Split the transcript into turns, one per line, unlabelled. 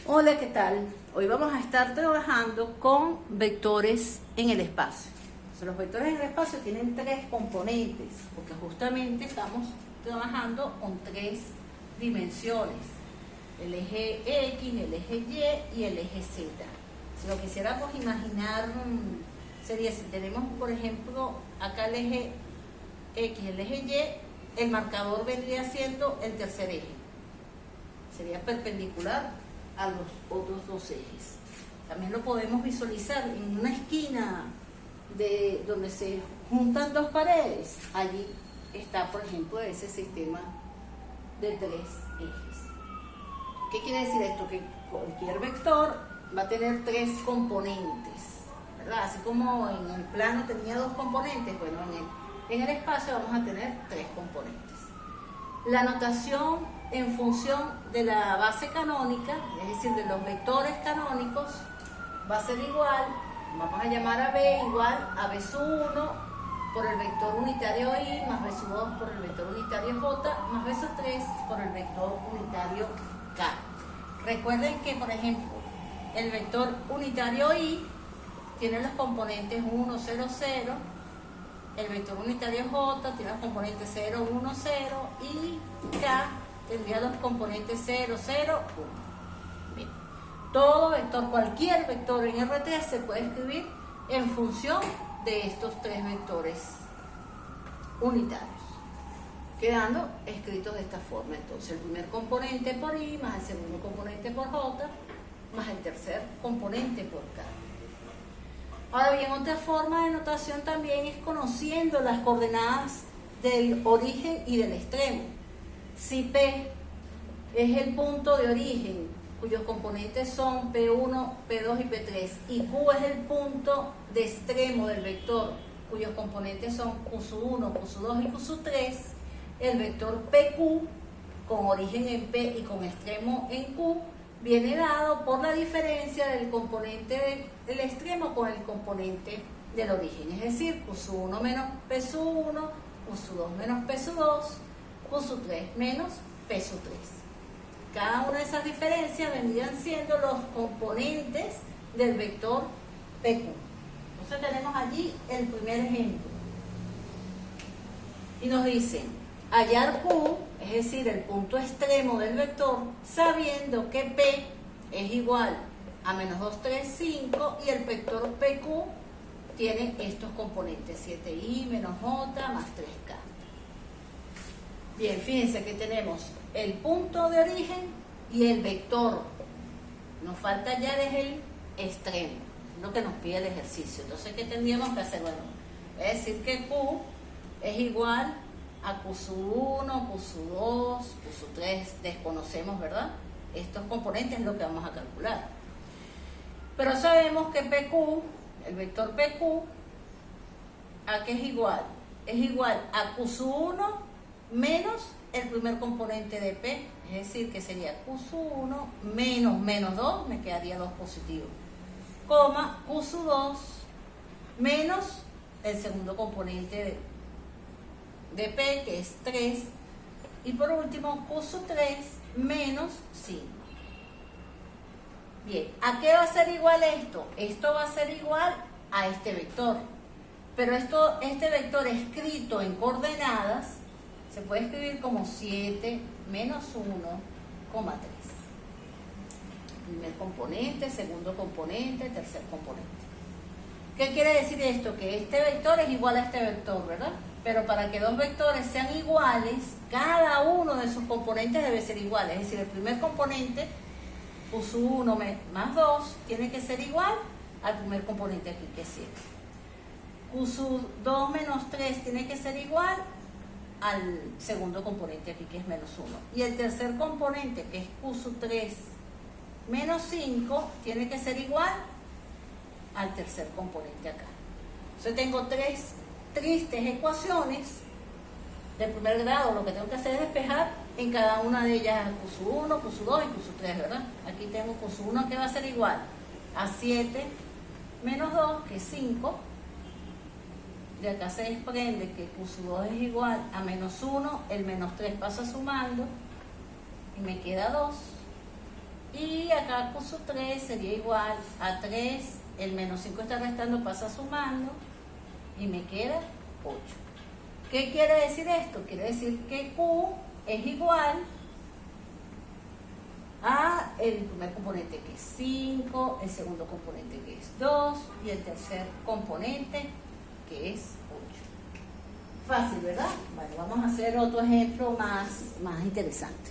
Hola, ¿qué tal? Hoy vamos a estar trabajando con vectores en el espacio. Entonces, los vectores en el espacio tienen tres componentes, porque justamente estamos trabajando con tres dimensiones: el eje X, el eje Y y el eje Z. Si lo quisiéramos imaginar, sería si tenemos, por ejemplo, acá el eje X, el eje Y, el marcador vendría siendo el tercer eje. Sería perpendicular a los otros dos ejes. También lo podemos visualizar en una esquina de donde se juntan dos paredes. Allí está, por ejemplo, ese sistema de tres ejes. ¿Qué quiere decir esto? Que cualquier vector va a tener tres componentes, ¿verdad? Así como en el plano tenía dos componentes, bueno, en el espacio vamos a tener tres componentes. La notación en función de la base canónica, es decir, de los vectores canónicos, va a ser igual, vamos a llamar a B igual a B sub 1 por el vector unitario I más B sub 2 por el vector unitario J más B sub 3 por el vector unitario K. Recuerden que, por ejemplo, el vector unitario I tiene los componentes 1, 0, 0. El vector unitario J tiene los componentes 0, 1, 0 y K tendría los componentes 0, 0, 1. Bien. Todo vector, cualquier vector en R3 se puede escribir en función de estos tres vectores unitarios, quedando escritos de esta forma. Entonces, el primer componente por I más el segundo componente por J más el tercer componente por K. Ahora bien, otra forma de notación también es conociendo las coordenadas del origen y del extremo. Si P es el punto de origen, cuyos componentes son P1, P2 y P3, y Q es el punto de extremo del vector, cuyos componentes son Q sub 1, Q sub 2 y Q sub 3, el vector PQ, con origen en P y con extremo en Q, viene dado por la diferencia del componente del extremo con el componente del origen, es decir, Q sub 1 menos P sub 1, Q sub 2 menos P sub 2, Q sub 3 menos P sub 3. Cada una de esas diferencias vendrían siendo los componentes del vector PQ. Entonces tenemos allí el primer ejemplo. Y nos dicen, hallar Q, es decir, el punto extremo del vector, sabiendo que P es igual a menos 2, 3, 5 y el vector PQ tiene estos componentes, 7i menos j más 3k. Bien, fíjense que tenemos el punto de origen y el vector. Nos falta hallar es el extremo, lo que nos pide el ejercicio. Entonces, ¿qué tendríamos que hacer? Bueno, es decir que Q es igual a Q sub 1, Q sub 2, Q sub 3, desconocemos, ¿verdad? Estos componentes es lo que vamos a calcular. Pero sabemos que PQ, el vector PQ, ¿a qué es igual? Es igual a Q sub 1 menos el primer componente de P, es decir, que sería Q sub 1 menos 2, me quedaría 2 positivo, coma Q sub 2 menos el segundo componente de P, que es 3, y por último Q sub 3 menos 5. Bien, ¿a qué va a ser igual esto? Esto va a ser igual a este vector, pero este vector escrito en coordenadas se puede escribir como 7 menos 1, 3. Primer componente, segundo componente, tercer componente. ¿Qué quiere decir esto? Que este vector es igual a este vector, ¿verdad? Pero para que dos vectores sean iguales, cada uno de sus componentes debe ser igual. Es decir, el primer componente, Q sub 1 más 2, tiene que ser igual al primer componente aquí, que es 7. Q sub 2 menos 3 tiene que ser igual al segundo componente aquí, que es menos 1. Y el tercer componente, que es Q sub 3 menos 5, tiene que ser igual al tercer componente acá. Entonces tengo tres tristes ecuaciones de primer grado. Lo que tengo que hacer es despejar en cada una de ellas Q sub 1, Q sub 2 y Q sub 3, ¿verdad? Aquí tengo Q sub 1 que va a ser igual a 7 menos 2, que es 5. De acá se desprende que Q sub 2 es igual a menos 1, el menos 3 pasa sumando y me queda 2. Y aquí acá puso 3, sería igual a 3, el menos 5 está restando, pasa sumando, y me queda 8. ¿Qué quiere decir esto? Quiere decir que Q es igual a el primer componente, que es 5, el segundo componente, que es 2, y el tercer componente, que es 8. Fácil, ¿verdad? Bueno, vamos a hacer otro ejemplo más interesante.